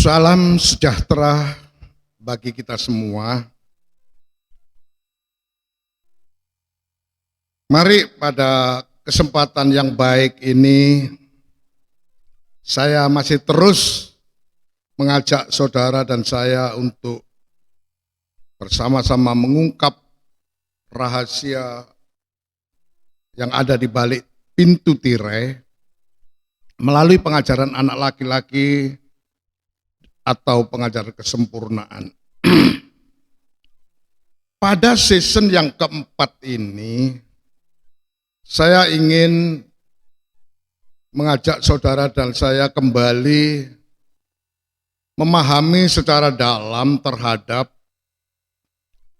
Salam sejahtera bagi kita semua. Mari pada kesempatan yang baik ini saya masih terus mengajak saudara dan saya untuk bersama-sama mengungkap rahasia yang ada di balik pintu tirai melalui pengajaran anak laki-laki atau pengajaran kesempurnaan. Pada season yang keempat ini, saya ingin mengajak saudara dan saya kembali memahami secara dalam terhadap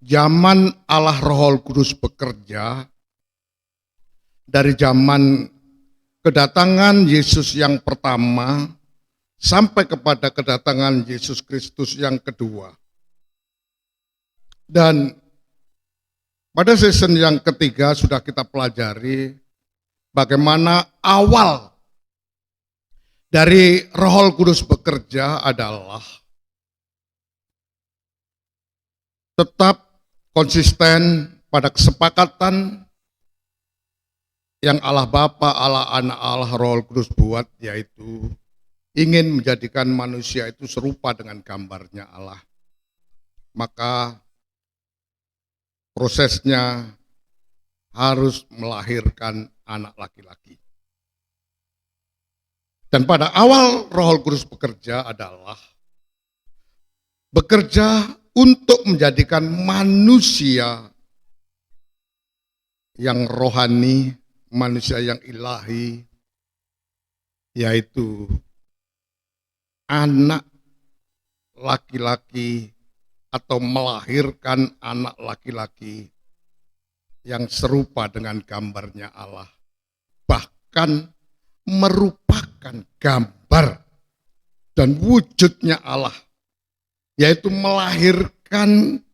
zaman Allah Roh Kudus bekerja dari zaman kedatangan Yesus yang pertama sampai kepada kedatangan Yesus Kristus yang kedua. Dan pada season yang ketiga sudah kita pelajari bagaimana awal dari Roh Kudus bekerja adalah tetap konsisten pada kesepakatan yang Allah Bapa, Allah Anak, Allah Roh Kudus buat, yaitu ingin menjadikan manusia itu serupa dengan gambarnya Allah. Maka prosesnya harus melahirkan anak laki-laki. Dan pada awal Roh Kudus bekerja adalah bekerja untuk menjadikan manusia yang rohani, manusia yang ilahi, yaitu anak laki-laki atau melahirkan anak laki-laki yang serupa dengan gambarnya Allah. Bahkan merupakan gambar dan wujudnya Allah, yaitu melahirkan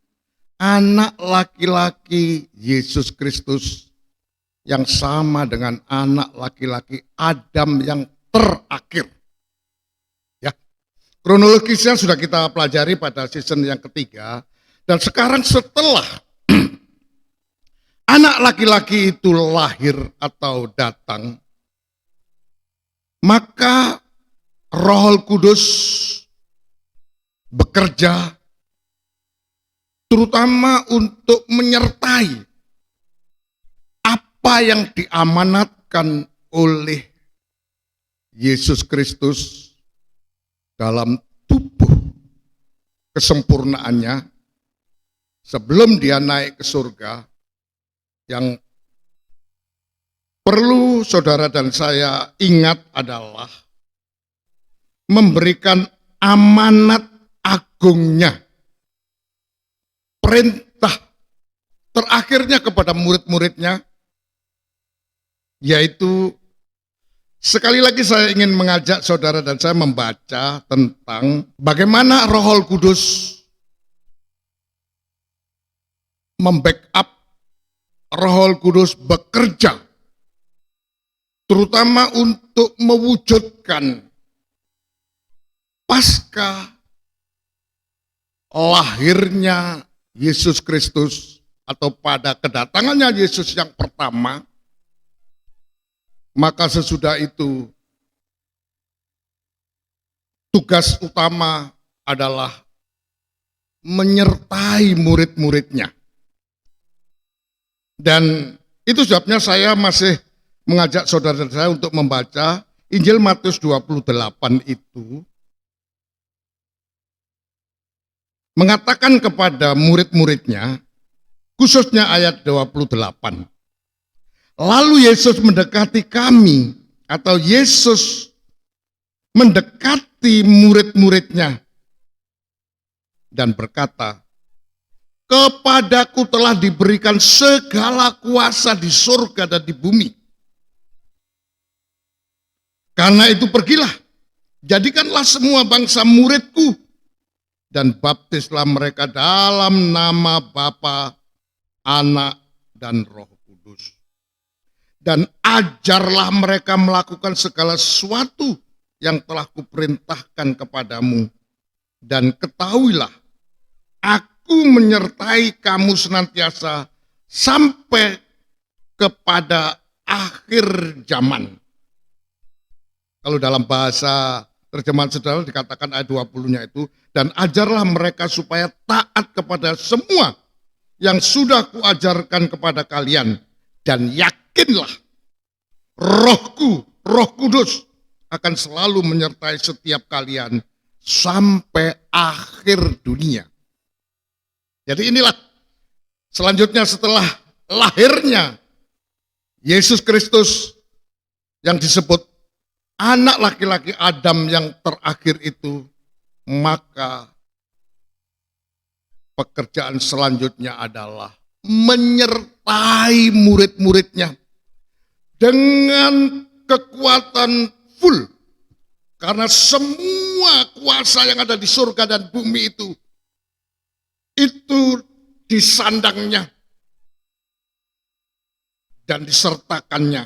anak laki-laki Yesus Kristus yang sama dengan anak laki-laki Adam yang terakhir. Kronologisnya sudah kita pelajari pada season yang ketiga, dan sekarang setelah anak laki-laki itu lahir atau datang, maka Roh Kudus bekerja terutama untuk menyertai apa yang diamanatkan oleh Yesus Kristus dalam tubuh kesempurnaannya sebelum dia naik ke surga. Yang perlu saudara dan saya ingat adalah memberikan amanat agungnya, perintah terakhirnya kepada murid-muridnya, yaitu sekali lagi saya ingin mengajak saudara dan saya membaca tentang bagaimana Roh Kudus membackup, Roh Kudus bekerja terutama untuk mewujudkan pasca lahirnya Yesus Kristus atau pada kedatangannya Yesus yang pertama. Maka sesudah itu tugas utama adalah menyertai murid-muridnya. Dan itu sebabnya saya masih mengajak saudara saya untuk membaca Injil Matius 28 itu. Mengatakan kepada murid-muridnya, khususnya ayat 28. Lalu Yesus mendekati kami, atau Yesus mendekati murid-muridnya dan berkata, kepadaku telah diberikan segala kuasa di surga dan di bumi. Karena itu pergilah, jadikanlah semua bangsa muridku, dan baptislah mereka dalam nama Bapa, Anak, dan Roh Kudus. Dan ajarlah mereka melakukan segala sesuatu yang telah kuperintahkan kepadamu. Dan ketahuilah, aku menyertai kamu senantiasa sampai kepada akhir zaman. Kalau dalam bahasa terjemahan saudara dikatakan ayat 20-nya itu, dan ajarlah mereka supaya taat kepada semua yang sudah kuajarkan kepada kalian, dan yakinlah Rohku, Roh Kudus akan selalu menyertai setiap kalian sampai akhir dunia. Jadi inilah selanjutnya setelah lahirnya Yesus Kristus yang disebut anak laki-laki Adam yang terakhir itu, maka pekerjaan selanjutnya adalah menyertai murid-muridnya dengan kekuatan full. Karena semua kuasa yang ada di surga dan bumi itu disandangnya dan disertakannya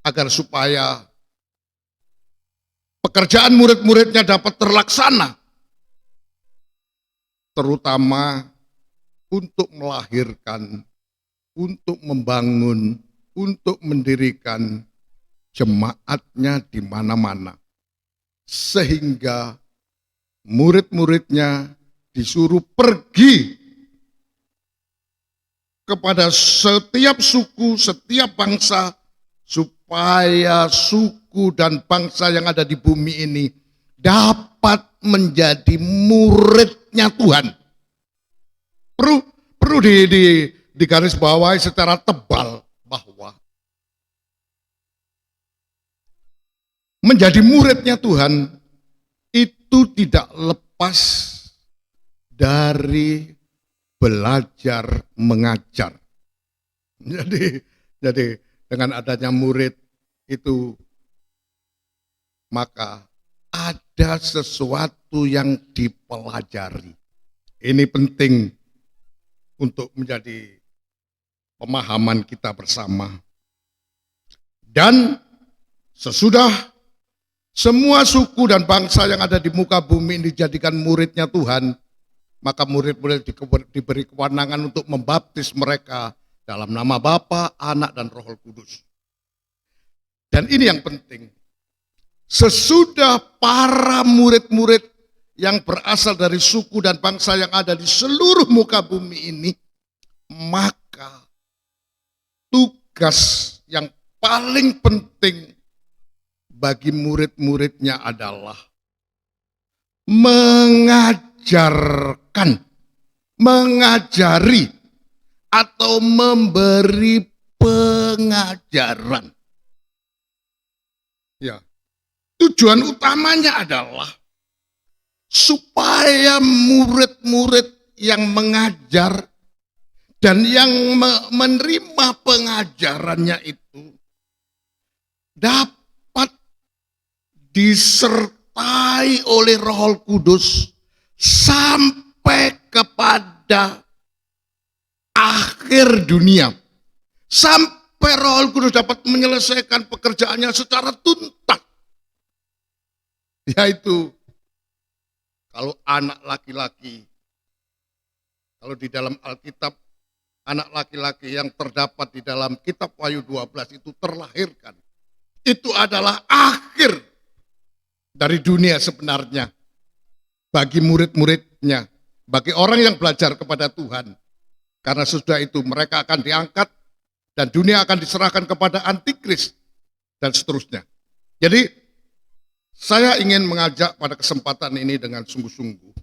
agar supaya pekerjaan murid-muridnya dapat terlaksana, terutama untuk melahirkan, untuk membangun, untuk mendirikan jemaatnya di mana-mana. Sehingga murid-muridnya disuruh pergi kepada setiap suku, setiap bangsa, supaya suku dan bangsa yang ada di bumi ini dapat menjadi muridnya Tuhan. Perlu digaris bawahi secara tebal bahwa menjadi muridnya Tuhan itu tidak lepas dari belajar mengajar. Jadi dengan adanya murid itu, maka ada sesuatu yang dipelajari. Ini penting untuk menjadi pemahaman kita bersama. Dan sesudah semua suku dan bangsa yang ada di muka bumi ini dijadikan muridnya Tuhan, maka murid-murid diberi kewenangan untuk membaptis mereka dalam nama Bapa, Anak, dan Roh Kudus. Dan ini yang penting. Sesudah para murid-murid yang berasal dari suku dan bangsa yang ada di seluruh muka bumi ini, maka tugas yang paling penting bagi murid-muridnya adalah mengajarkan, mengajari, atau memberi pengajaran. Ya, tujuan utamanya adalah supaya murid-murid yang mengajar dan yang menerima pengajarannya itu dapat disertai oleh Roh Kudus sampai kepada akhir dunia. Sampai Roh Kudus dapat menyelesaikan pekerjaannya secara tuntas. Yaitu kalau anak laki-laki, kalau di dalam Alkitab, anak laki-laki yang terdapat di dalam kitab Wahyu 12 itu terlahirkan. Itu adalah akhir dari dunia sebenarnya. Bagi murid-muridnya, bagi orang yang belajar kepada Tuhan. Karena sudah itu mereka akan diangkat dan dunia akan diserahkan kepada antikris dan seterusnya. Jadi saya ingin mengajak pada kesempatan ini dengan sungguh-sungguh.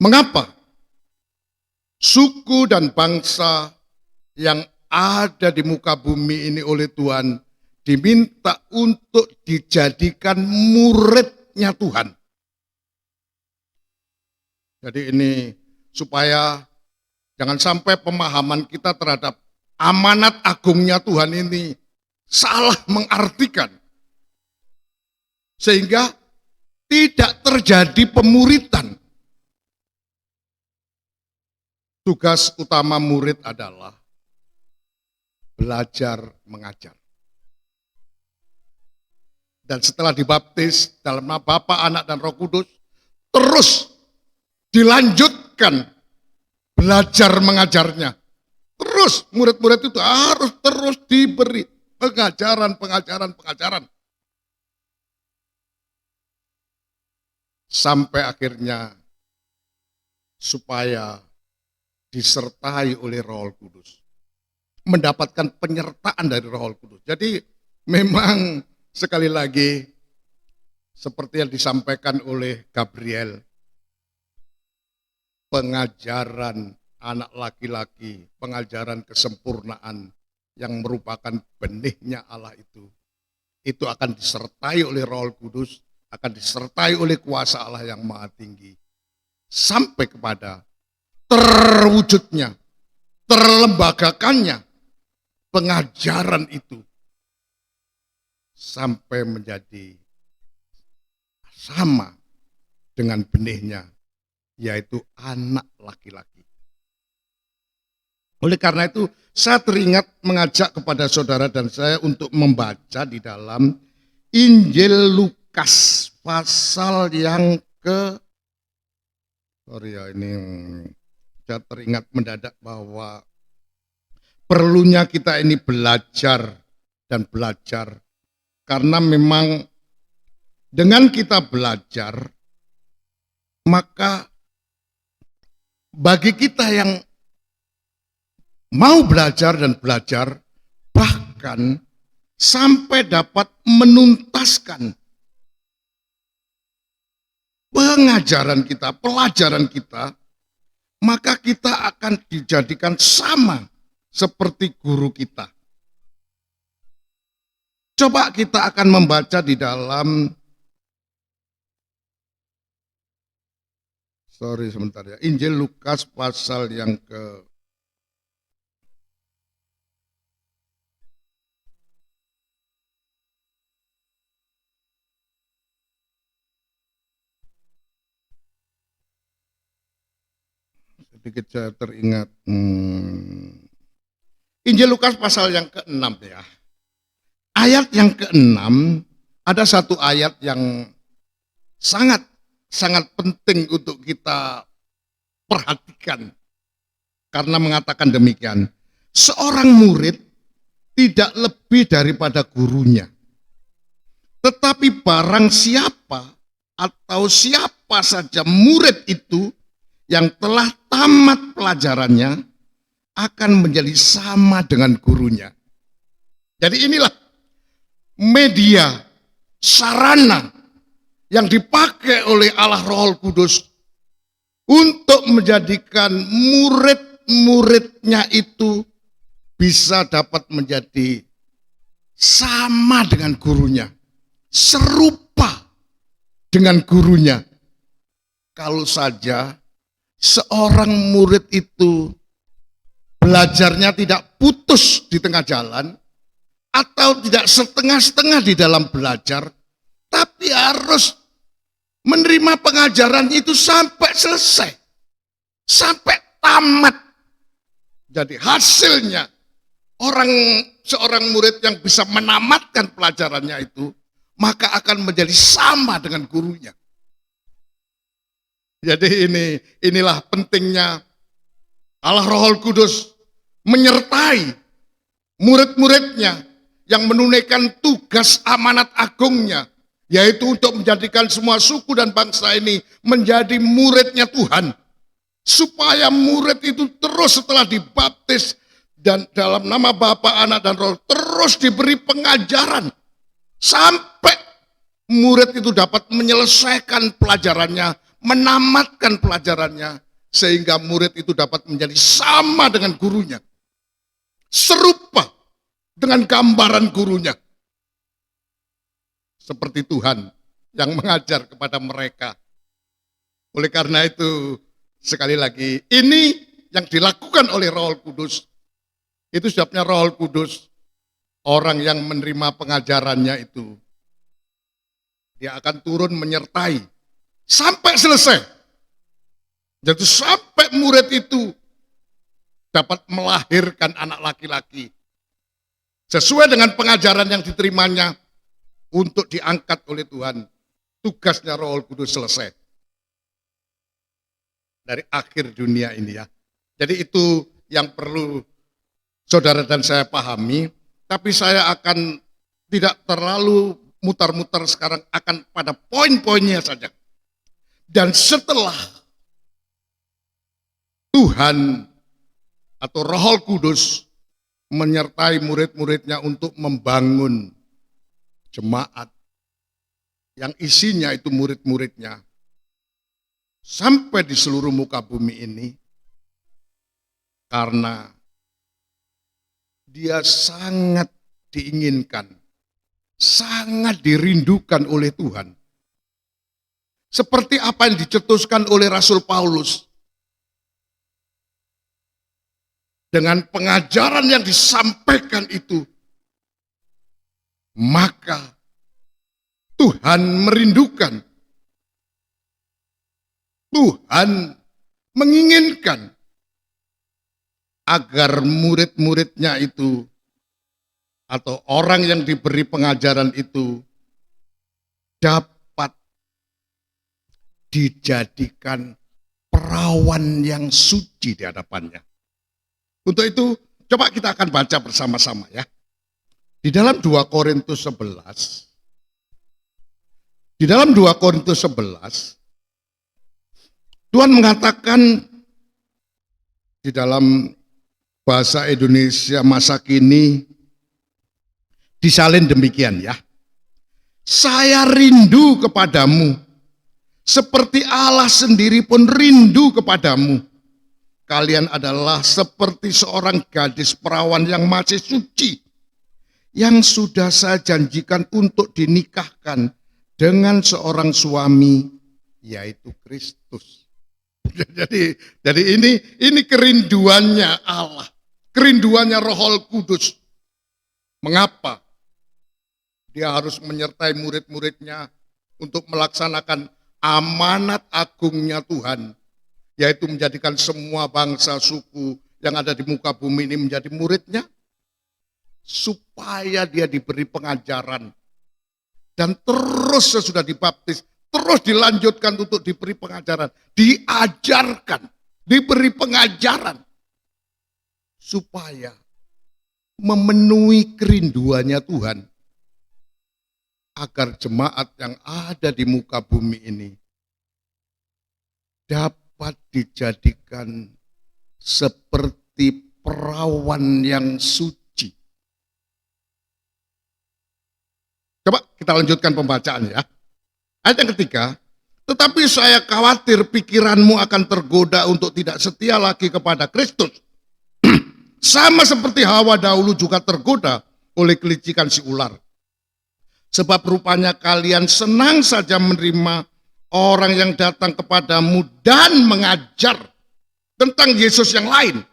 Mengapa suku dan bangsa yang ada di muka bumi ini oleh Tuhan diminta untuk dijadikan muridnya Tuhan? Jadi ini supaya jangan sampai pemahaman kita terhadap amanat agungnya Tuhan ini salah mengartikan. Sehingga tidak terjadi pemuritan. Tugas utama murid adalah belajar mengajar. Dan setelah dibaptis dalam nama Bapa, Anak, dan Roh Kudus, terus dilanjutkan belajar mengajarnya. Terus murid-murid itu harus terus diberi pengajaran. Sampai akhirnya supaya disertai oleh Roh Kudus. Mendapatkan penyertaan dari Roh Kudus. Jadi memang sekali lagi seperti yang disampaikan oleh Gabriel, pengajaran anak laki-laki, pengajaran kesempurnaan yang merupakan benihnya Allah itu akan disertai oleh Roh Kudus, akan disertai oleh kuasa Allah yang Maha Tinggi, sampai kepada terwujudnya, terlembagakannya pengajaran itu, sampai menjadi sama dengan benihnya, yaitu anak laki-laki. Oleh karena itu, saya teringat mengajak kepada saudara dan saya untuk membaca di dalam Injil Lukas pasal yang saya teringat mendadak bahwa perlunya kita ini belajar dan belajar, karena memang dengan kita belajar, maka bagi kita yang mau belajar dan belajar, bahkan sampai dapat menuntaskan pengajaran kita, pelajaran kita, maka kita akan dijadikan sama seperti guru kita. Coba kita akan membaca di dalam, Injil Lukas pasal yang sedikit saya teringat. Injil Lukas pasal yang ke-6 ya. Ayat yang ke-6, ada satu ayat yang sangat penting untuk kita perhatikan. Karena mengatakan demikian, seorang murid tidak lebih daripada gurunya. Tetapi barang siapa atau siapa saja murid itu yang telah tamat pelajarannya akan menjadi sama dengan gurunya. Jadi inilah media, sarana yang dipakai oleh Allah Roh Kudus untuk menjadikan murid-muridnya itu bisa dapat menjadi sama dengan gurunya, serupa dengan gurunya. Kalau saja seorang murid itu belajarnya tidak putus di tengah jalan, atau tidak setengah-setengah di dalam belajar, tapi harus menerima pengajaran itu sampai selesai, sampai tamat. Jadi hasilnya seorang murid yang bisa menamatkan pelajarannya itu, maka akan menjadi sama dengan gurunya. Jadi inilah pentingnya Allah Roh Kudus menyertai murid-muridnya yang menunaikan tugas amanat agungnya, yaitu untuk menjadikan semua suku dan bangsa ini menjadi muridnya Tuhan, supaya murid itu terus setelah dibaptis dan dalam nama Bapa, Anak, dan Roh terus diberi pengajaran sampai murid itu dapat menyelesaikan pelajarannya, menamatkan pelajarannya, sehingga murid itu dapat menjadi sama dengan gurunya, serupa dengan gambaran gurunya. Seperti Tuhan yang mengajar kepada mereka. Oleh karena itu, sekali lagi, ini yang dilakukan oleh Roh Kudus. Itu sebabnya Roh Kudus, orang yang menerima pengajarannya itu, dia akan turun menyertai sampai selesai. Jadi sampai murid itu dapat melahirkan anak laki-laki sesuai dengan pengajaran yang diterimanya untuk diangkat oleh Tuhan. Tugasnya Roh Kudus selesai. dari akhir dunia ini ya. Jadi itu yang perlu saudara dan saya pahami, tapi saya akan tidak terlalu mutar-mutar sekarang, akan pada poin-poinnya saja. Dan setelah Tuhan atau Roh Kudus menyertai murid-muridnya untuk membangun jemaat yang isinya itu murid-muridnya sampai di seluruh muka bumi ini, karena dia sangat diinginkan, sangat dirindukan oleh Tuhan. Seperti apa yang dicetuskan oleh Rasul Paulus. Dengan pengajaran yang disampaikan itu, maka Tuhan merindukan, Tuhan menginginkan agar murid-muridnya itu atau orang yang diberi pengajaran itu dapat dijadikan perawan yang suci di hadapannya. Untuk itu, coba kita akan baca bersama-sama ya. Di dalam 2 Korintus 11, Tuhan mengatakan di dalam bahasa Indonesia masa kini, disalin demikian ya. Saya rindu kepadamu, seperti Allah sendiri pun rindu kepadamu. Kalian adalah seperti seorang gadis perawan yang masih suci, yang sudah saya janjikan untuk dinikahkan dengan seorang suami, yaitu Kristus. Jadi ini kerinduannya Allah, kerinduannya Roh Kudus. Mengapa dia harus menyertai murid-muridnya untuk melaksanakan amanat agungnya Tuhan, yaitu menjadikan semua bangsa suku yang ada di muka bumi ini menjadi muridnya, supaya dia diberi pengajaran dan terus sesudah dibaptis terus dilanjutkan untuk diberi pengajaran, diajarkan, diberi pengajaran supaya memenuhi kerinduannya Tuhan agar jemaat yang ada di muka bumi ini dapat dijadikan seperti perawan yang suci. Coba kita lanjutkan pembacaan ya. Ayat yang ketiga, tetapi saya khawatir pikiranmu akan tergoda untuk tidak setia lagi kepada Kristus. Sama seperti Hawa dahulu juga tergoda oleh kelicikan si ular. Sebab rupanya kalian senang saja menerima orang yang datang kepadamu dan mengajar tentang Yesus yang lain,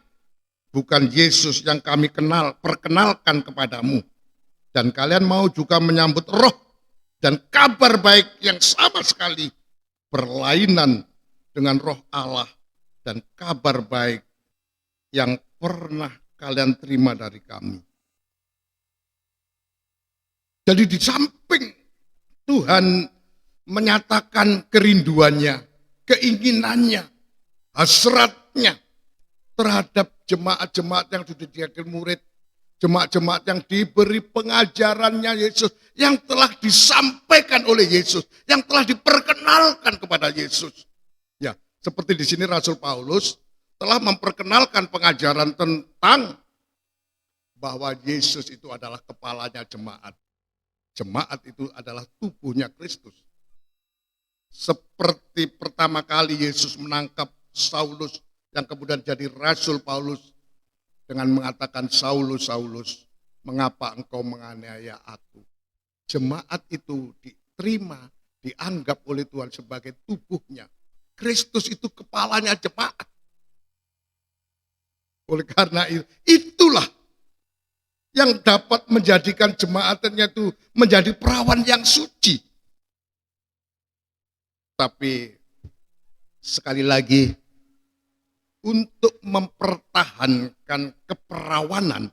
bukan Yesus yang kami perkenalkan kepadamu. Dan kalian mau juga menyambut roh dan kabar baik yang sama sekali berlainan dengan roh Allah dan kabar baik yang pernah kalian terima dari kami. Jadi di samping Tuhan menyatakan kerinduannya, keinginannya, hasratnya terhadap jemaat-jemaat yang sudah dijadikan murid, jemaat-jemaat yang diberi pengajarannya Yesus, yang telah disampaikan oleh Yesus, yang telah diperkenalkan kepada Yesus. Ya, seperti di sini Rasul Paulus telah memperkenalkan pengajaran tentang bahwa Yesus itu adalah kepalanya jemaat. Jemaat itu adalah tubuhnya Kristus. Seperti pertama kali Yesus menangkap Saulus yang kemudian jadi Rasul Paulus dengan mengatakan, Saulus, Saulus, mengapa engkau menganiaya aku? Jemaat itu diterima, dianggap oleh Tuhan sebagai tubuhnya. Kristus itu kepalanya jemaat. Oleh karena itulah yang dapat menjadikan jemaatnya itu menjadi perawan yang suci. Tapi sekali lagi, untuk mempertahankan keperawanan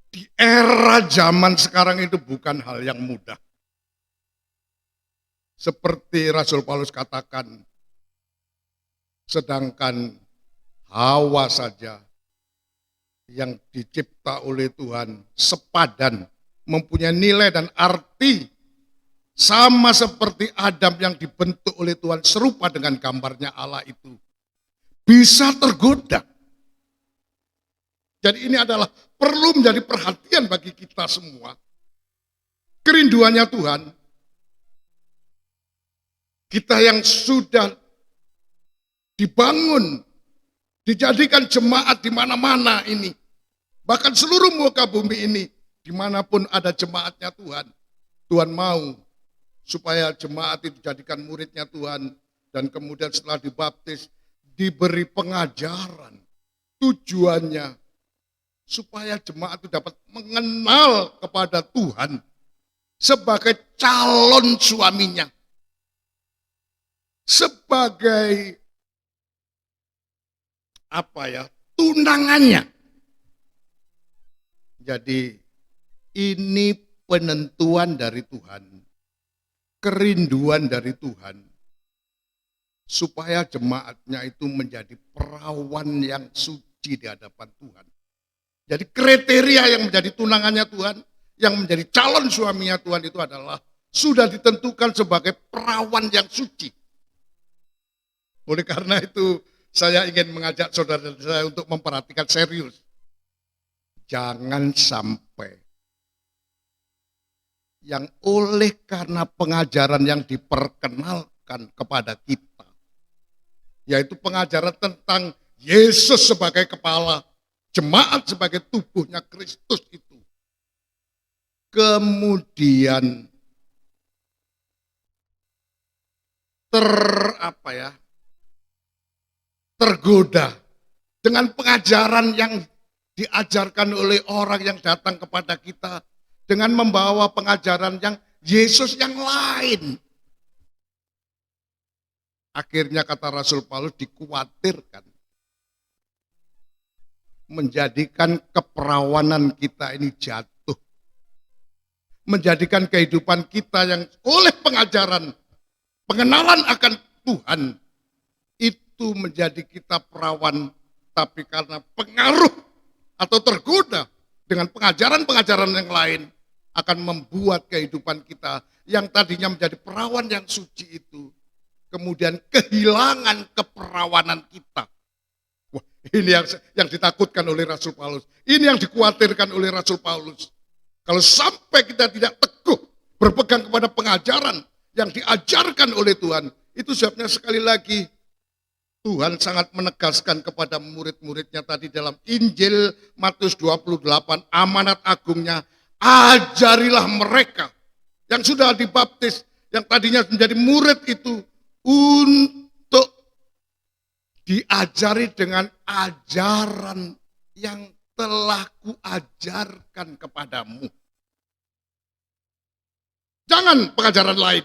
di era zaman sekarang itu bukan hal yang mudah. Seperti Rasul Paulus katakan, Sedangkan Hawa saja yang dicipta oleh Tuhan sepadan, mempunyai nilai dan arti sama seperti Adam yang dibentuk oleh Tuhan serupa dengan gambarnya Allah itu, bisa tergoda. Jadi ini adalah perlu menjadi perhatian bagi kita semua. Kerinduannya Tuhan, kita yang sudah dibangun, dijadikan jemaat di mana-mana ini, bahkan seluruh muka bumi ini, dimanapun ada jemaatnya Tuhan, Tuhan mau supaya jemaat itu dijadikan muridnya Tuhan, dan kemudian setelah dibaptis, diberi pengajaran. Tujuannya supaya jemaat itu dapat mengenal kepada Tuhan sebagai calon suaminya, sebagai tunangannya. Jadi ini penentuan dari Tuhan, kerinduan dari Tuhan, supaya jemaatnya itu menjadi perawan yang suci di hadapan Tuhan. Jadi kriteria yang menjadi tunangannya Tuhan, yang menjadi calon suaminya Tuhan itu adalah sudah ditentukan sebagai perawan yang suci. Oleh karena itu, saya ingin mengajak saudara saya untuk memperhatikan serius. Jangan sampai yang oleh karena pengajaran yang diperkenalkan kepada kita, yaitu pengajaran tentang Yesus sebagai kepala, jemaat sebagai tubuhnya Kristus itu, kemudian tergoda dengan pengajaran yang diajarkan oleh orang yang datang kepada kita, dengan membawa pengajaran yang Yesus yang lain. Akhirnya kata Rasul Paulus, dikhawatirkan menjadikan keperawanan kita ini jatuh, menjadikan kehidupan kita yang oleh pengajaran, pengenalan akan Tuhan, itu menjadi kita perawan, tapi karena pengaruh atau tergoda dengan pengajaran-pengajaran yang lain, akan membuat kehidupan kita yang tadinya menjadi perawan yang suci itu, kemudian kehilangan keperawanan kita. Wah, ini yang ditakutkan oleh Rasul Paulus. Ini yang dikhawatirkan oleh Rasul Paulus. Kalau sampai kita tidak teguh berpegang kepada pengajaran yang diajarkan oleh Tuhan, itu sebabnya sekali lagi Tuhan sangat menegaskan kepada murid-muridnya tadi dalam Injil Matius 28, amanat agungnya, ajarilah mereka yang sudah dibaptis, yang tadinya menjadi murid itu, untuk diajari dengan ajaran yang telah kuajarkan kepadamu. Jangan pengajaran lain,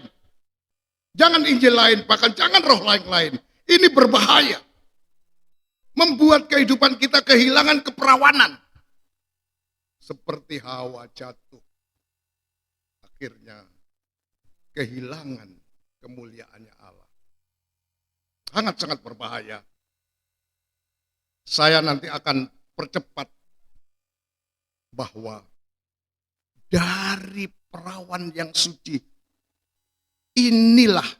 jangan Injil lain, bahkan jangan roh lain-lain. Ini berbahaya, membuat kehidupan kita kehilangan keperawanan. Seperti Hawa jatuh, akhirnya kehilangan kemuliaannya Allah. Sangat-sangat berbahaya. Saya nanti akan percepat bahwa dari perawan yang suci, inilah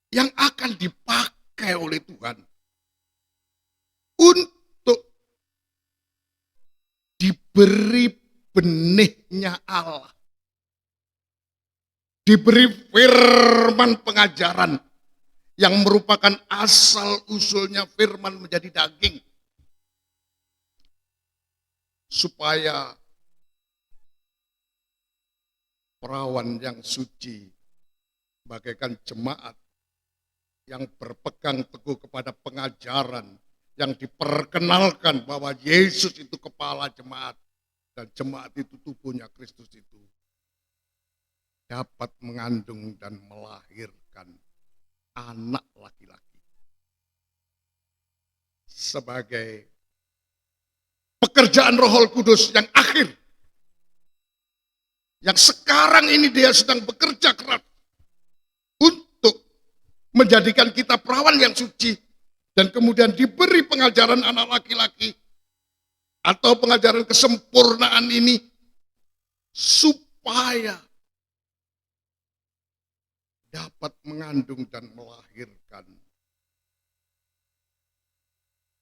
yang akan dipakai oleh Tuhan untuk diberi benihnya Allah, diberi firman pengajaran yang merupakan asal usulnya firman menjadi daging, supaya perawan yang suci bagaikan jemaat yang berpegang teguh kepada pengajaran yang diperkenalkan bahwa Yesus itu kepala jemaat dan jemaat itu tubuhnya Kristus itu, dapat mengandung dan melahirkan anak laki-laki sebagai pekerjaan Roh Kudus yang akhir, yang sekarang ini dia sedang bekerja keras untuk menjadikan kita perawan yang suci, dan kemudian diberi pengajaran anak laki-laki atau pengajaran kesempurnaan ini supaya dapat mengandung dan melahirkan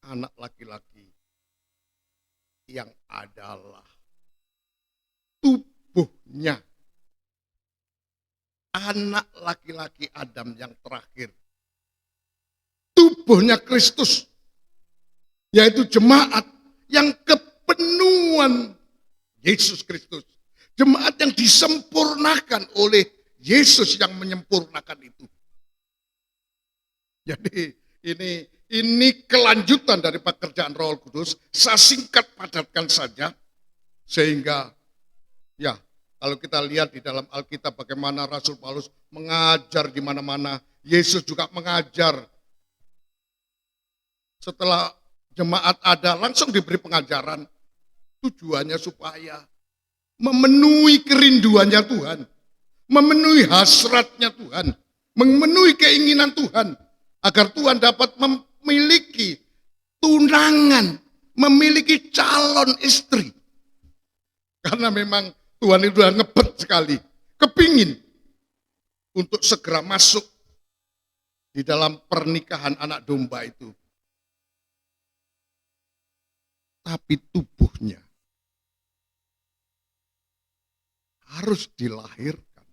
anak laki-laki yang adalah tubuhnya anak laki-laki Adam yang terakhir. Tubuhnya Kristus, yaitu jemaat yang kepenuhan Yesus Kristus. Jemaat yang disempurnakan oleh Yesus yang menyempurnakan itu. Jadi ini kelanjutan dari pekerjaan Roh Kudus. Saya singkat padatkan saja sehingga ya kalau kita lihat di dalam Alkitab bagaimana Rasul Paulus mengajar di mana-mana, Yesus juga mengajar. Setelah jemaat ada langsung diberi pengajaran. Tujuannya supaya memenuhi kerinduannya Tuhan, memenuhi hasratnya Tuhan, memenuhi keinginan Tuhan, agar Tuhan dapat memiliki tunangan, memiliki calon istri. Karena memang Tuhan itu sudah ngebet sekali, kepingin untuk segera masuk di dalam pernikahan anak domba itu. Tapi tubuhnya harus dilahirkan.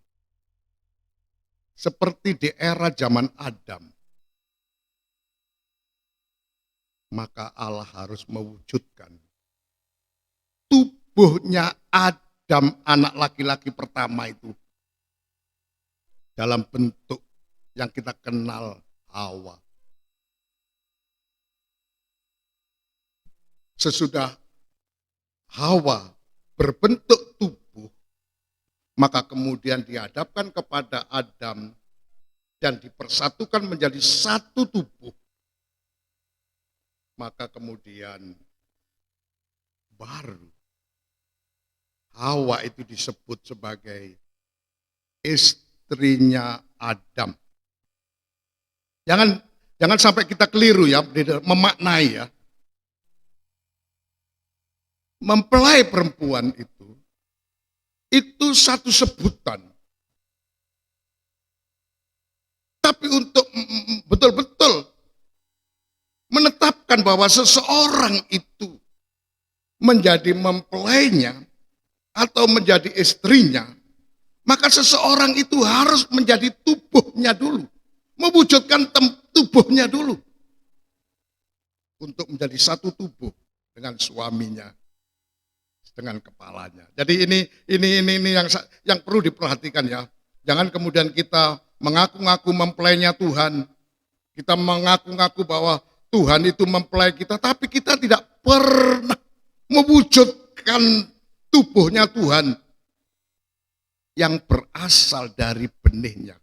Seperti di era zaman Adam. Maka Allah harus mewujudkan tubuhnya Adam, anak laki-laki pertama itu, dalam bentuk yang kita kenal Hawa. Sesudah Hawa berbentuk tubuh, maka kemudian dihadapkan kepada Adam dan dipersatukan menjadi satu tubuh. Maka kemudian baru Hawa itu disebut sebagai istrinya Adam. Jangan sampai kita keliru ya, memaknai ya. Mempelai perempuan itu satu sebutan. Tapi untuk betul-betul menetapkan bahwa seseorang itu menjadi mempelainya atau menjadi istrinya, maka seseorang itu harus menjadi tubuhnya dulu. Mewujudkan tubuhnya dulu. Untuk menjadi satu tubuh dengan suaminya, dengan kepalanya. Jadi ini yang perlu diperhatikan ya. Jangan kemudian kita mengaku-ngaku mempelainya Tuhan. Kita mengaku-ngaku bahwa Tuhan itu mempelai kita, tapi kita tidak pernah mewujudkan tubuhnya Tuhan yang berasal dari benihnya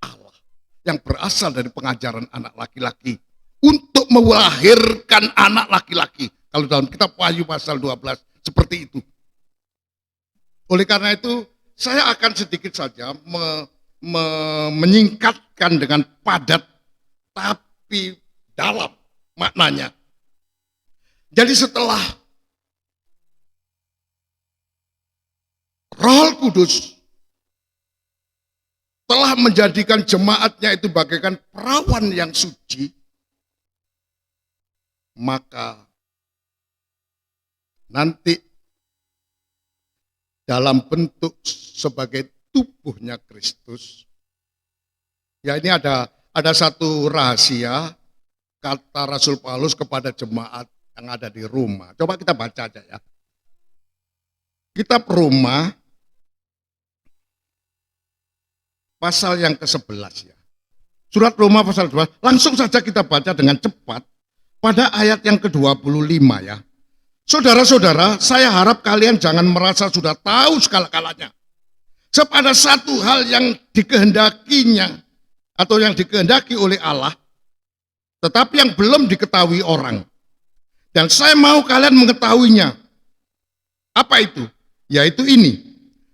Allah, yang berasal dari pengajaran anak laki-laki untuk melahirkan anak laki-laki. Kalau dalam kitab Wahyu pasal 12 seperti itu. Oleh karena itu saya akan sedikit saja menyingkatkan dengan padat tapi dalam maknanya. Jadi setelah Roh Kudus telah menjadikan jemaatnya itu bagaikan perawan yang suci, maka nanti dalam bentuk sebagai tubuhnya Kristus. Ya, ini ada satu rahasia kata Rasul Paulus kepada jemaat yang ada di Roma. Coba kita baca aja ya. Kitab Roma pasal yang ke-11 ya. Surat Roma pasal 12, langsung saja kita baca dengan cepat pada ayat yang ke-25 ya. Saudara-saudara, saya harap kalian jangan merasa sudah tahu segala-galanya. Sepada satu hal yang dikehendakinya atau yang dikehendaki oleh Allah, tetapi yang belum diketahui orang. Dan saya mau kalian mengetahuinya. Apa itu? Yaitu ini.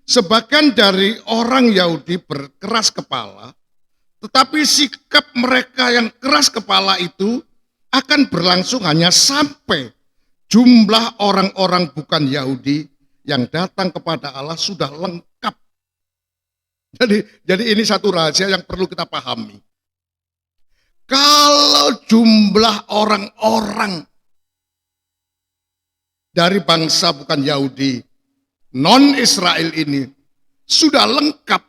Sebagian dari orang Yahudi berkeras kepala Tetapi sikap mereka yang keras kepala itu akan berlangsung hanya sampai jumlah orang-orang bukan Yahudi yang datang kepada Allah sudah lengkap. Jadi ini satu rahasia yang perlu kita pahami. Kalau jumlah orang-orang dari bangsa bukan Yahudi, non-Israel ini sudah lengkap,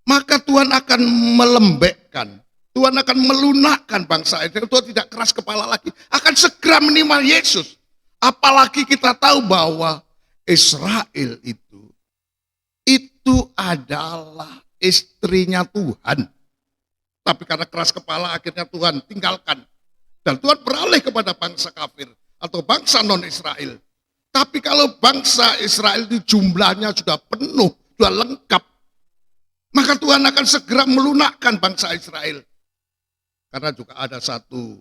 maka Tuhan akan melembekkan, Tuhan akan melunakkan bangsa ini. Tuhan tidak keras kepala lagi, akan segera menerima Yesus. Apalagi kita tahu bahwa Israel itu adalah istrinya Tuhan. Tapi karena keras kepala akhirnya Tuhan tinggalkan. Dan Tuhan beralih kepada bangsa kafir atau bangsa non-Israel. Tapi kalau bangsa Israel itu jumlahnya sudah penuh, sudah lengkap, maka Tuhan akan segera melunakkan bangsa Israel. Karena juga ada satu,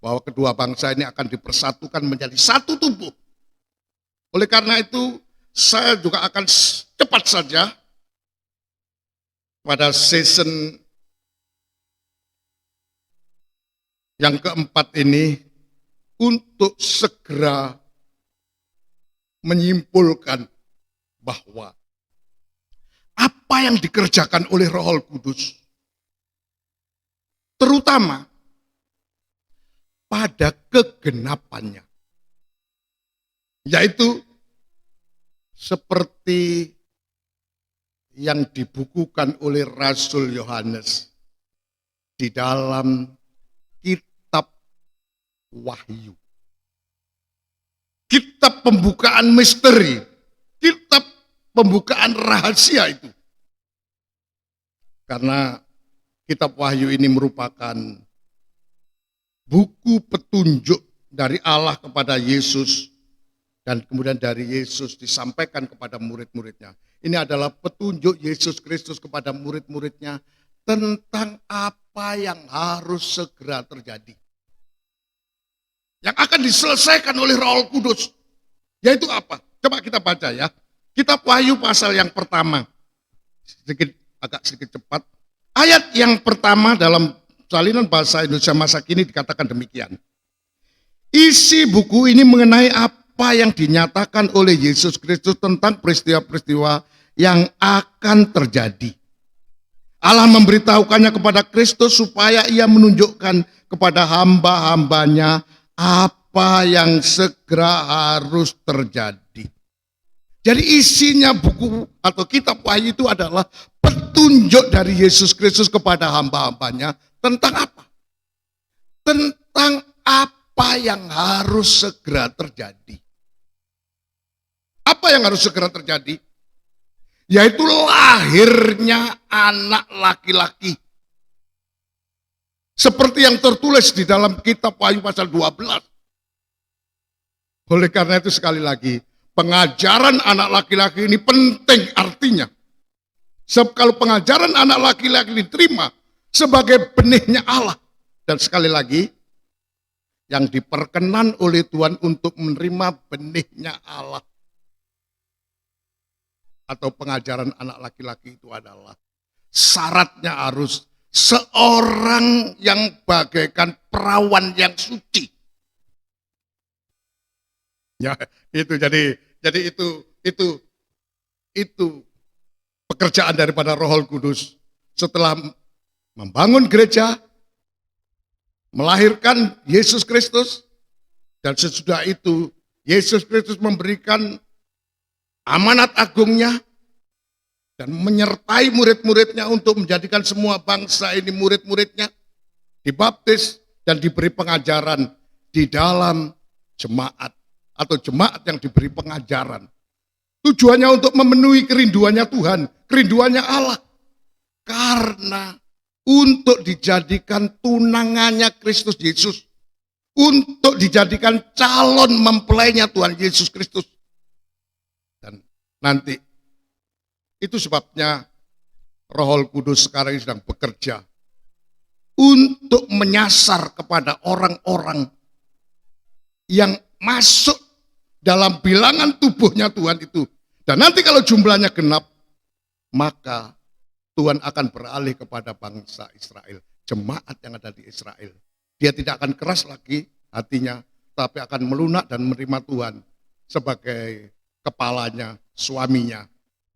bahwa kedua bangsa ini akan dipersatukan menjadi satu tubuh. Oleh karena itu, saya juga akan cepat saja pada season yang keempat ini untuk segera menyimpulkan bahwa apa yang dikerjakan oleh Roh Kudus, terutama pada kegenapannya, yaitu seperti yang dibukukan oleh Rasul Yohanes di dalam kitab Wahyu. Kitab pembukaan misteri, kitab pembukaan rahasia itu. Karena kitab Wahyu ini merupakan buku petunjuk dari Allah kepada Yesus, dan kemudian dari Yesus disampaikan kepada murid-muridnya. Ini adalah petunjuk Yesus Kristus kepada murid-muridnya tentang apa yang harus segera terjadi, yang akan diselesaikan oleh Roh Kudus. Yaitu apa? Coba kita baca ya. Kitab Wahyu pasal yang pertama. Agak sedikit cepat. Ayat yang pertama dalam salinan bahasa Indonesia masa kini dikatakan demikian. Isi buku ini mengenai apa yang dinyatakan oleh Yesus Kristus tentang peristiwa-peristiwa yang akan terjadi. Allah memberitahukannya kepada Kristus supaya ia menunjukkan kepada hamba-hambanya apa yang segera harus terjadi. Jadi isinya buku atau kitab Wahyu itu adalah petunjuk dari Yesus Kristus kepada hamba-hambanya tentang apa? Tentang apa yang harus segera terjadi. Apa yang harus segera terjadi? Yaitu lahirnya anak laki-laki. Seperti yang tertulis di dalam kitab Wahyu pasal 12. Oleh karena itu sekali lagi, pengajaran anak laki-laki ini penting artinya. Sebab kalau pengajaran anak laki-laki diterima sebagai benihnya Allah. Dan sekali lagi, yang diperkenan oleh Tuhan untuk menerima benihnya Allah. Atau pengajaran anak laki-laki itu adalah syaratnya harus seorang yang bagaikan perawan yang suci. Ya, itu jadi itu pekerjaan daripada Roh Kudus setelah membangun gereja, melahirkan Yesus Kristus, dan sesudah itu Yesus Kristus memberikan amanat agungnya dan menyertai murid-muridnya untuk menjadikan semua bangsa ini murid-muridnya, dibaptis dan diberi pengajaran di dalam jemaat atau jemaat yang diberi pengajaran. Tujuannya untuk memenuhi kerinduannya Tuhan, kerinduannya Allah. Karena untuk dijadikan tunangannya Kristus Yesus, untuk dijadikan calon mempelainya Tuhan Yesus Kristus. Dan nanti, itu sebabnya Roh Kudus sekarang ini sedang bekerja untuk menyasar kepada orang-orang yang masuk dalam bilangan tubuhnya Tuhan itu. Dan nanti kalau jumlahnya genap, maka Tuhan akan beralih kepada bangsa Israel, jemaat yang ada di Israel. Dia tidak akan keras lagi hatinya, tapi akan melunak dan menerima Tuhan sebagai kepalanya, suaminya.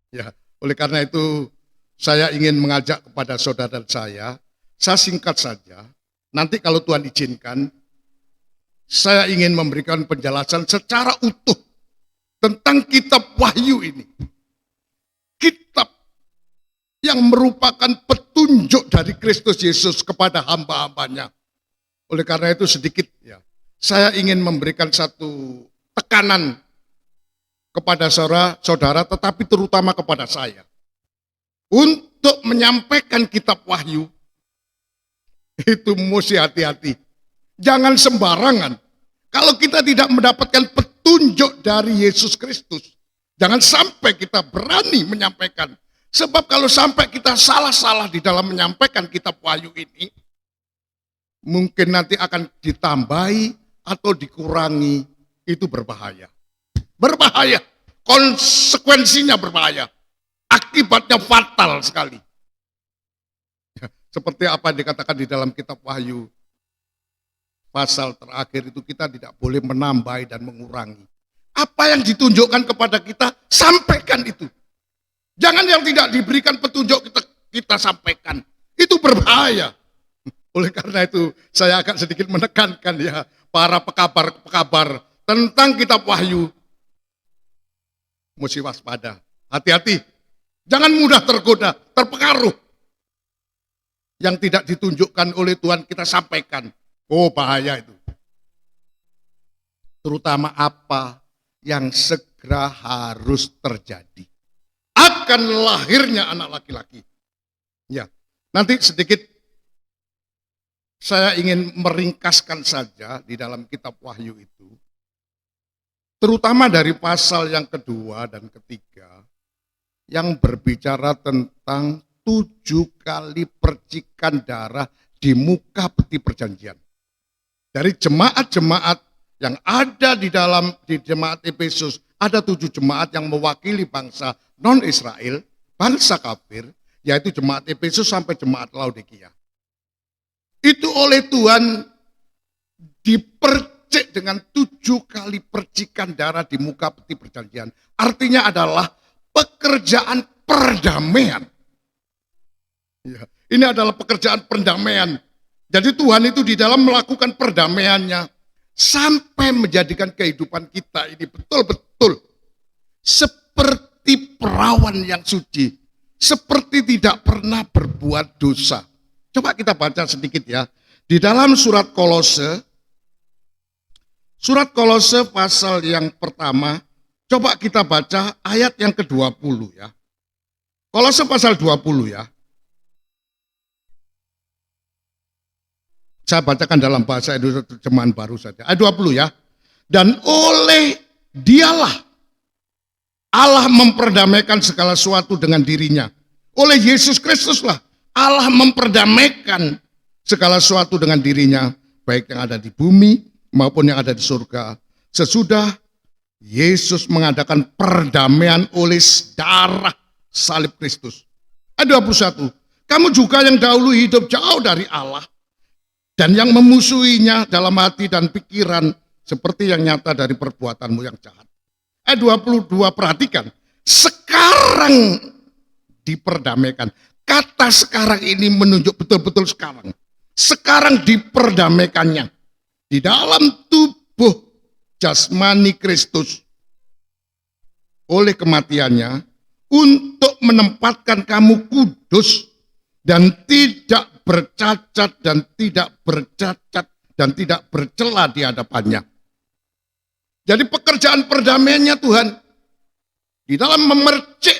Ya, oleh karena itu saya ingin mengajak kepada saudara dan saya singkat saja. Nanti kalau Tuhan izinkan, saya ingin memberikan penjelasan secara utuh tentang kitab Wahyu ini. Kitab yang merupakan petunjuk dari Kristus Yesus kepada hamba-hambanya. Oleh karena itu sedikit ya, saya ingin memberikan satu tekanan kepada saudara, tetapi terutama kepada saya. Untuk menyampaikan kitab Wahyu, itu mesti hati-hati. Jangan sembarangan. Kalau kita tidak mendapatkan petunjuk dari Yesus Kristus, jangan sampai kita berani menyampaikan. Sebab kalau sampai kita salah-salah di dalam menyampaikan kitab Wahyu ini, mungkin nanti akan ditambahi atau dikurangi, itu berbahaya. Berbahaya, konsekuensinya berbahaya, akibatnya fatal sekali. Seperti apa yang dikatakan di dalam kitab Wahyu, pasal terakhir itu kita tidak boleh menambah dan mengurangi. Apa yang ditunjukkan kepada kita, sampaikan itu. Jangan yang tidak diberikan petunjuk kita sampaikan. Itu berbahaya. Oleh karena itu saya akan sedikit menekankan ya para pekabar-pekabar tentang kitab Wahyu. Mesti waspada, hati-hati. Jangan mudah tergoda, terpengaruh. Yang tidak ditunjukkan oleh Tuhan kita sampaikan. Oh, bahaya itu. Terutama apa yang segera harus terjadi. Akan lahirnya anak laki-laki. Ya, nanti sedikit saya ingin meringkaskan saja di dalam kitab Wahyu itu. Terutama dari pasal yang kedua dan ketiga. Yang berbicara tentang 7 kali percikan darah di muka peti perjanjian. Dari jemaat-jemaat yang ada di jemaat Efesus, ada 7 jemaat yang mewakili bangsa non-Israel, bangsa kafir, yaitu jemaat Efesus sampai jemaat Laodikia. Itu oleh Tuhan dipercik dengan 7 kali percikan darah di muka peti perjanjian. Artinya adalah pekerjaan perdamaian. Ya, ini adalah pekerjaan perdamaian. Jadi Tuhan itu di dalam melakukan perdamaiannya sampai menjadikan kehidupan kita ini betul-betul seperti perawan yang suci, seperti tidak pernah berbuat dosa. Coba kita baca sedikit ya. Di dalam surat Kolose pasal yang pertama, coba kita baca ayat yang ke-20 ya. Kolose pasal 20 ya. Saya bacakan dalam bahasa Indonesia terjemahan baru saja. Ayat 20 ya. Dan oleh dialah Allah memperdamaikan segala sesuatu dengan dirinya. Oleh Yesus Kristuslah Allah memperdamaikan segala sesuatu dengan dirinya. Baik yang ada di bumi maupun yang ada di surga. Sesudah Yesus mengadakan perdamaian oleh darah salib Kristus. Ayat 21. Kamu juga yang dahulu hidup jauh dari Allah. Dan yang memusuhinya dalam hati dan pikiran seperti yang nyata dari perbuatanmu yang jahat. Ayat 22 perhatikan. Sekarang diperdamaikan. Kata sekarang ini menunjuk betul-betul sekarang. Sekarang diperdamaikannya. Di dalam tubuh jasmani Kristus. Oleh kematiannya. Untuk menempatkan kamu kudus. Dan tidak bercacat dan tidak bercacat dan tidak bercela di hadapannya. Jadi pekerjaan perdamaiannya Tuhan di dalam memercik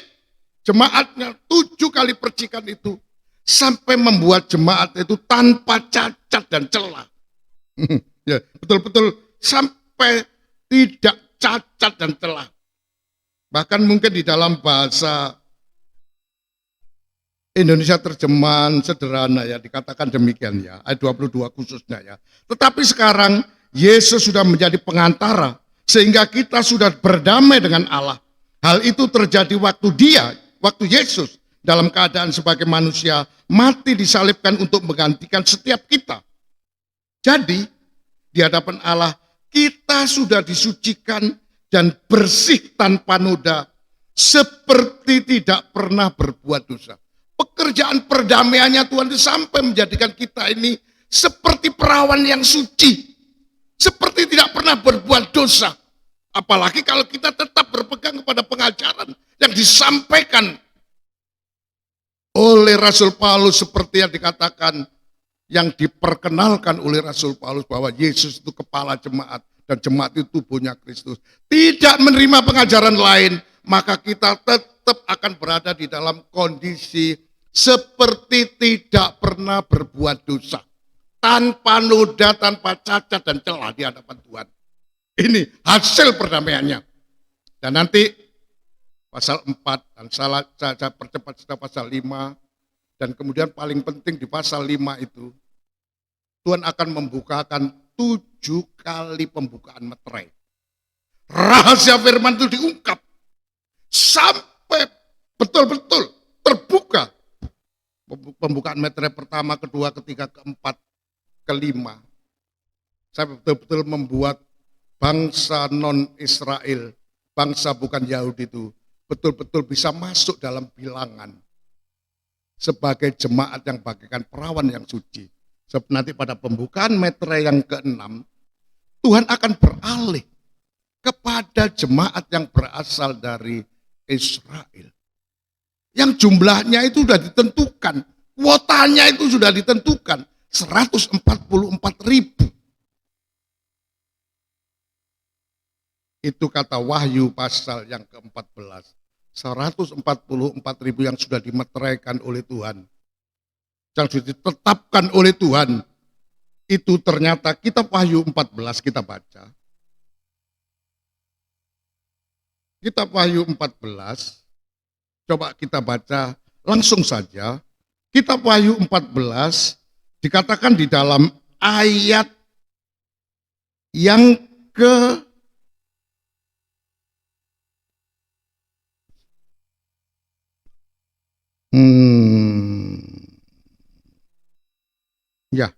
jemaatnya 7 kali percikan itu sampai membuat jemaat itu tanpa cacat dan celah. Ya, betul-betul sampai tidak cacat dan celah. Bahkan mungkin di dalam bahasa Indonesia terjemahan sederhana ya, dikatakan demikian ya, ayat 22 khususnya ya. Tetapi sekarang Yesus sudah menjadi pengantara, sehingga kita sudah berdamai dengan Allah. Hal itu terjadi waktu Yesus dalam keadaan sebagai manusia, mati disalibkan untuk menggantikan setiap kita. Jadi, di hadapan Allah, kita sudah disucikan dan bersih tanpa noda, seperti tidak pernah berbuat dosa. Pekerjaan perdamaiannya Tuhan itu sampai menjadikan kita ini seperti perawan yang suci, seperti tidak pernah berbuat dosa. Apalagi kalau kita tetap berpegang kepada pengajaran yang disampaikan oleh Rasul Paulus, seperti yang dikatakan, yang diperkenalkan oleh Rasul Paulus bahwa Yesus itu kepala jemaat dan jemaat itu tubuhnya Kristus. Tidak menerima pengajaran lain, maka kita tetap akan berada di dalam kondisi seperti tidak pernah berbuat dosa, tanpa noda, tanpa cacat dan celah di hadapan Tuhan. Ini hasil perdamaiannya. Dan nanti pasal 4 dan saya percepat sudah pasal 5, dan kemudian paling penting di pasal 5 itu Tuhan akan membukakan 7 kali pembukaan meterai. Rahasia firman itu diungkap sampai betul-betul terbuka. Pembukaan meterai pertama, kedua, ketiga, keempat, kelima. Saya betul-betul membuat bangsa non-Israel, bangsa bukan Yahudi itu betul-betul bisa masuk dalam bilangan sebagai jemaat yang bagaikan perawan yang suci. Sebab nanti pada pembukaan meterai yang ke-6, Tuhan akan beralih kepada jemaat yang berasal dari Israel. Yang jumlahnya itu sudah ditentukan, kuotanya itu sudah ditentukan, 144.000. Itu kata Wahyu pasal yang ke-14. 144.000 yang sudah dimeteraikan oleh Tuhan, yang sudah ditetapkan oleh Tuhan. Itu ternyata kitab Wahyu 14 kita baca. Kitab Wahyu 14, coba kita baca langsung saja. Kitab Wahyu 14 dikatakan di dalam ayat yang ke ya,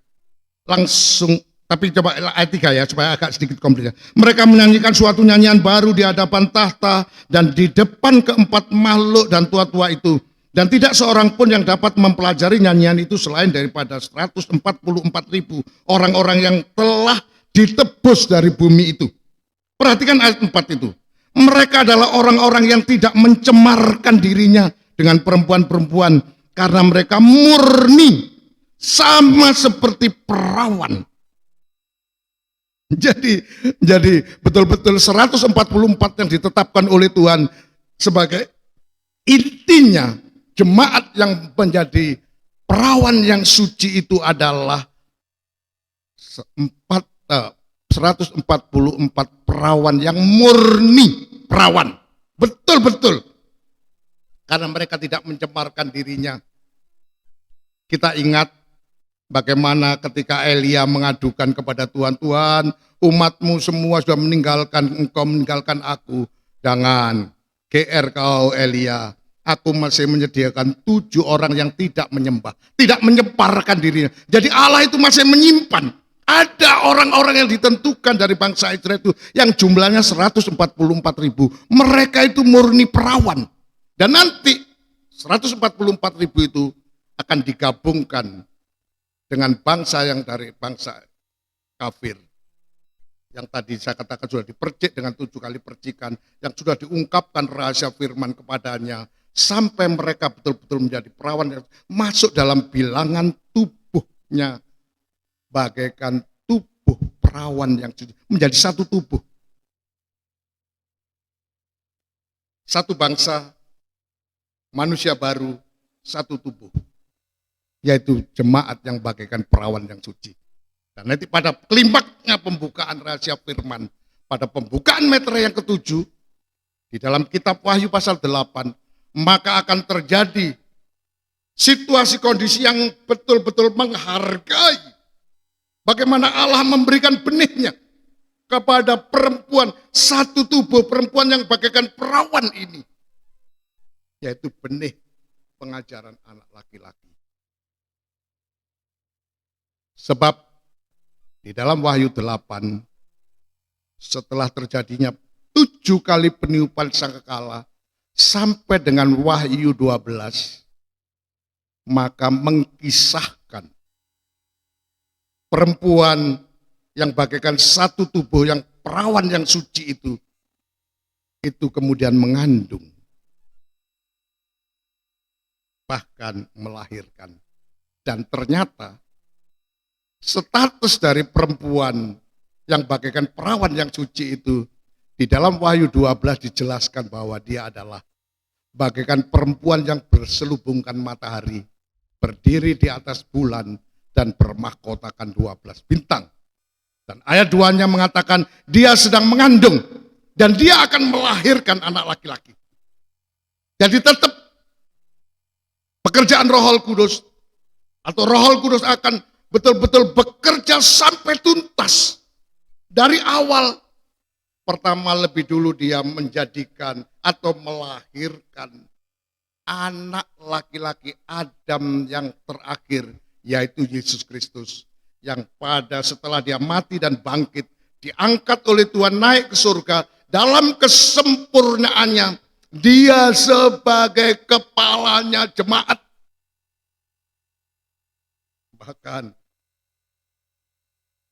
langsung, tapi coba ayat 3 ya, supaya agak sedikit kompleks. Mereka menyanyikan suatu nyanyian baru di hadapan tahta dan di depan keempat makhluk dan tua-tua itu. Dan tidak seorang pun yang dapat mempelajari nyanyian itu selain daripada 144.000 orang-orang yang telah ditebus dari bumi itu. Perhatikan ayat 4 itu. Mereka adalah orang-orang yang tidak mencemarkan dirinya dengan perempuan-perempuan, karena mereka murni sama seperti perawan. Jadi betul-betul 144 yang ditetapkan oleh Tuhan sebagai intinya jemaat yang menjadi perawan yang suci itu adalah 144 perawan yang murni perawan. Betul-betul. Karena mereka tidak mencemarkan dirinya. Kita ingat bagaimana ketika Elia mengadukan kepada Tuhan, Tuhan, umatmu semua sudah meninggalkan engkau, meninggalkan aku. Jangan, GR kau Elia, aku masih menyediakan 7 orang yang tidak menyembah, tidak menyeparkan dirinya. Jadi Allah itu masih menyimpan. Ada orang-orang yang ditentukan dari bangsa Israel itu, yang jumlahnya 144.000. Mereka itu murni perawan. Dan nanti 144.000 itu akan digabungkan dengan bangsa yang dari bangsa kafir. Yang tadi saya katakan sudah dipercik dengan 7 kali percikan, yang sudah diungkapkan rahasia firman kepadanya, sampai mereka betul-betul menjadi perawan yang masuk dalam bilangan tubuhnya, bagaikan tubuh perawan yang menjadi satu tubuh. Satu bangsa, manusia baru, satu tubuh, yaitu jemaat yang bagaikan perawan yang suci. Dan nanti pada klimaksnya pembukaan rahasia firman, pada pembukaan meterai yang ke-7, di dalam kitab Wahyu pasal 8, maka akan terjadi situasi kondisi yang betul-betul menghargai bagaimana Allah memberikan benihnya kepada perempuan, satu tubuh perempuan yang bagaikan perawan ini, yaitu benih pengajaran anak laki-laki. Sebab di dalam Wahyu 8, setelah terjadinya 7 kali peniupan sangkakala sampai dengan Wahyu 12, maka mengkisahkan perempuan yang bagaikan satu tubuh yang perawan yang suci itu kemudian mengandung, bahkan melahirkan. Dan ternyata status dari perempuan yang bagaikan perawan yang suci itu di dalam Wahyu 12 dijelaskan bahwa dia adalah bagaikan perempuan yang berselubungkan matahari, berdiri di atas bulan dan bermahkotakan 12 bintang. Dan ayat 2-nya mengatakan dia sedang mengandung dan dia akan melahirkan anak laki-laki. Jadi tetap pekerjaan Roh Kudus atau Roh Kudus akan betul-betul bekerja sampai tuntas. Dari awal, pertama lebih dulu dia menjadikan atau melahirkan anak laki-laki Adam yang terakhir, yaitu Yesus Kristus. Yang pada setelah dia mati dan bangkit, diangkat oleh Tuhan naik ke surga, dalam kesempurnaannya, dia sebagai kepalanya jemaat. Bahkan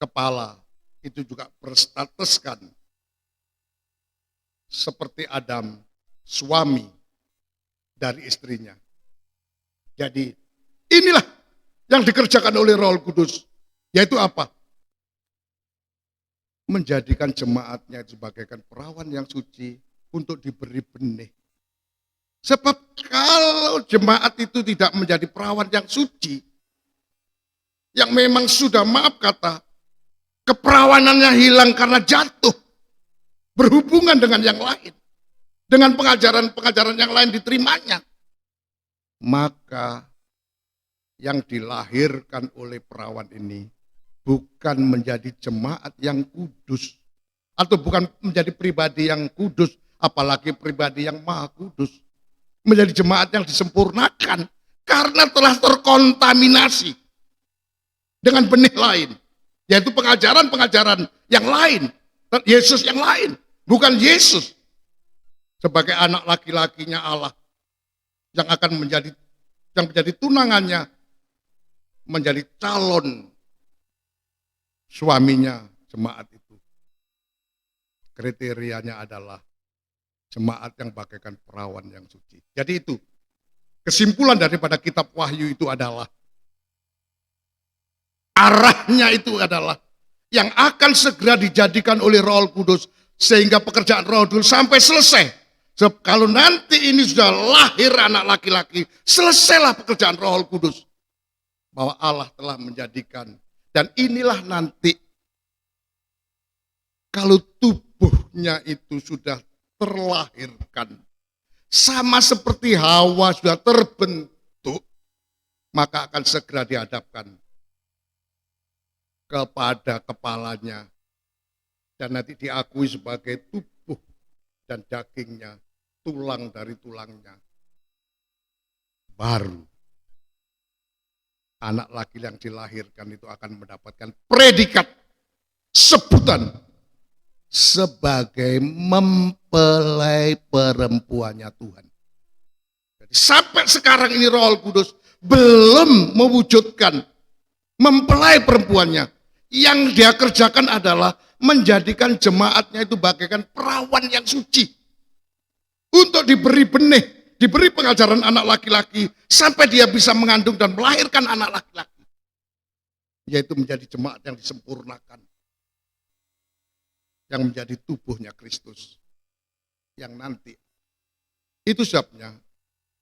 kepala itu juga berstatuskan seperti Adam, suami dari istrinya. Jadi inilah yang dikerjakan oleh Roh Kudus, yaitu apa? Menjadikan jemaatnya sebagaikan perawan yang suci untuk diberi benih. Sebab kalau jemaat itu tidak menjadi perawan yang suci, yang memang sudah maaf kata, keperawanannya hilang karena jatuh, berhubungan dengan yang lain, dengan pengajaran-pengajaran yang lain diterimanya, maka yang dilahirkan oleh perawan ini bukan menjadi jemaat yang kudus, atau bukan menjadi pribadi yang kudus, apalagi pribadi yang maha kudus, menjadi jemaat yang disempurnakan karena telah terkontaminasi dengan benih lain, yaitu pengajaran-pengajaran yang lain, Yesus yang lain, bukan Yesus sebagai anak laki-lakinya Allah yang akan menjadi tunangannya, menjadi calon suaminya jemaat itu. Kriterianya adalah jemaat yang bagaikan perawan yang suci. Jadi itu kesimpulan daripada kitab Wahyu itu adalah arahnya itu adalah yang akan segera dijadikan oleh Roh Kudus sehingga pekerjaan Roh Kudus sampai selesai. Sebab kalau nanti ini sudah lahir anak laki-laki, selesailah pekerjaan Roh Kudus. Bahwa Allah telah menjadikan, dan inilah nanti kalau tubuhnya itu sudah terlahirkan, sama seperti Hawa sudah terbentuk, maka akan segera dihadapkan kepada kepalanya dan nanti diakui sebagai tubuh dan dagingnya, tulang dari tulangnya. Baru anak laki yang dilahirkan itu akan mendapatkan predikat, sebutan sebagai mempelai perempuannya Tuhan. Jadi sampai sekarang ini Roh Kudus belum mewujudkan mempelai perempuannya. Yang dia kerjakan adalah menjadikan jemaatnya itu bagaikan perawan yang suci. Untuk diberi benih, diberi pengajaran anak laki-laki, sampai dia bisa mengandung dan melahirkan anak laki-laki. Yaitu menjadi jemaat yang disempurnakan. Yang menjadi tubuhnya Kristus. Yang nanti. Itu sebabnya,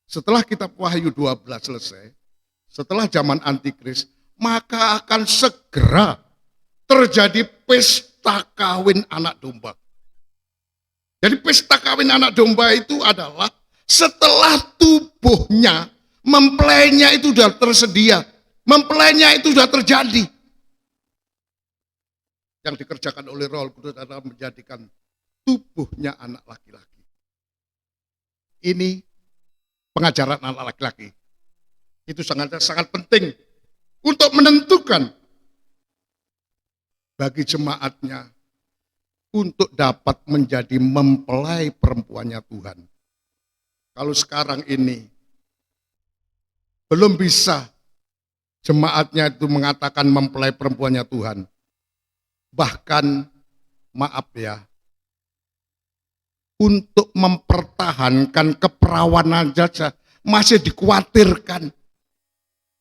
setelah kitab Wahyu 12 selesai, setelah zaman Antikris, maka akan segera terjadi pesta kawin anak domba. Jadi pesta kawin anak domba itu adalah setelah tubuhnya, mempelainya itu sudah tersedia, mempelainya itu sudah terjadi. Yang dikerjakan oleh Roh Kudus adalah menjadikan tubuhnya anak laki-laki. Ini pengajaran anak laki-laki. Itu sangat penting untuk menentukan bagi jemaatnya untuk dapat menjadi mempelai perempuannya Tuhan. Kalau sekarang ini belum bisa jemaatnya itu mengatakan mempelai perempuannya Tuhan. Bahkan, maaf ya, untuk mempertahankan keperawanan saja masih dikhawatirkan.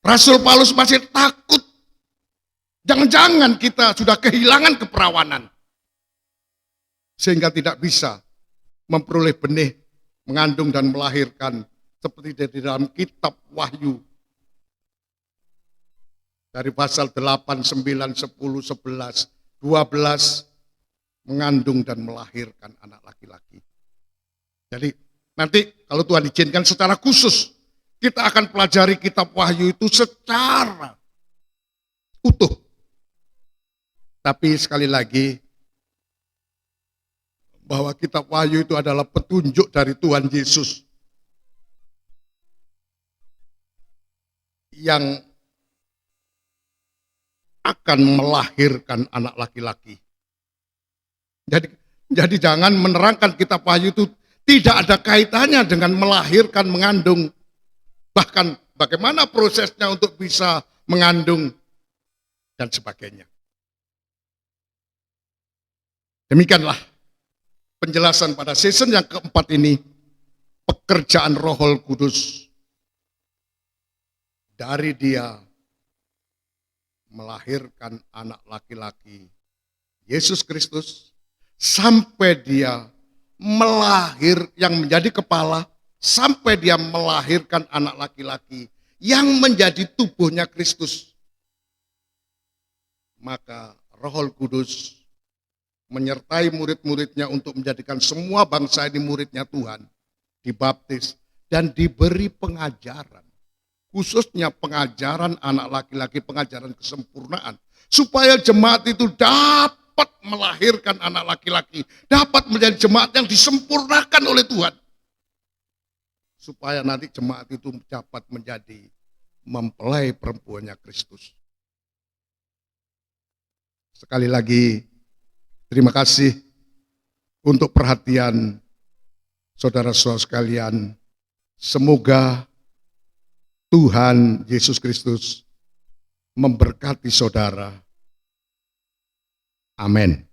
Rasul Paulus masih takut. Jangan-jangan kita sudah kehilangan keperawanan. Sehingga tidak bisa memperoleh benih, mengandung dan melahirkan. Seperti di dalam kitab Wahyu. Dari pasal 8, 9, 10, 11, 12 mengandung dan melahirkan anak laki-laki. Jadi nanti kalau Tuhan izinkan secara khusus kita akan pelajari kitab Wahyu itu secara utuh. Tapi sekali lagi bahwa kitab Wahyu itu adalah petunjuk dari Tuhan Yesus yang akan melahirkan anak laki-laki. Jadi jangan menerangkan kitab Wahyu itu tidak ada kaitannya dengan melahirkan, mengandung. Bahkan bagaimana prosesnya untuk bisa mengandung dan sebagainya. Demikianlah penjelasan pada season yang keempat ini, pekerjaan Roh Kudus. Dari dia melahirkan anak laki-laki Yesus Kristus sampai dia yang menjadi kepala, sampai dia melahirkan anak laki-laki yang menjadi tubuhnya Kristus. Maka Roh Kudus menyertai murid-muridnya untuk menjadikan semua bangsa ini muridnya Tuhan, dibaptis dan diberi pengajaran. Khususnya pengajaran anak laki-laki, pengajaran kesempurnaan. Supaya jemaat itu dapat melahirkan anak laki-laki. Dapat menjadi jemaat yang disempurnakan oleh Tuhan. Supaya nanti jemaat itu dapat menjadi mempelai perempuannya Kristus. Sekali lagi, terima kasih untuk perhatian saudara-saudara sekalian. Semoga Tuhan Yesus Kristus memberkati saudara. Amin.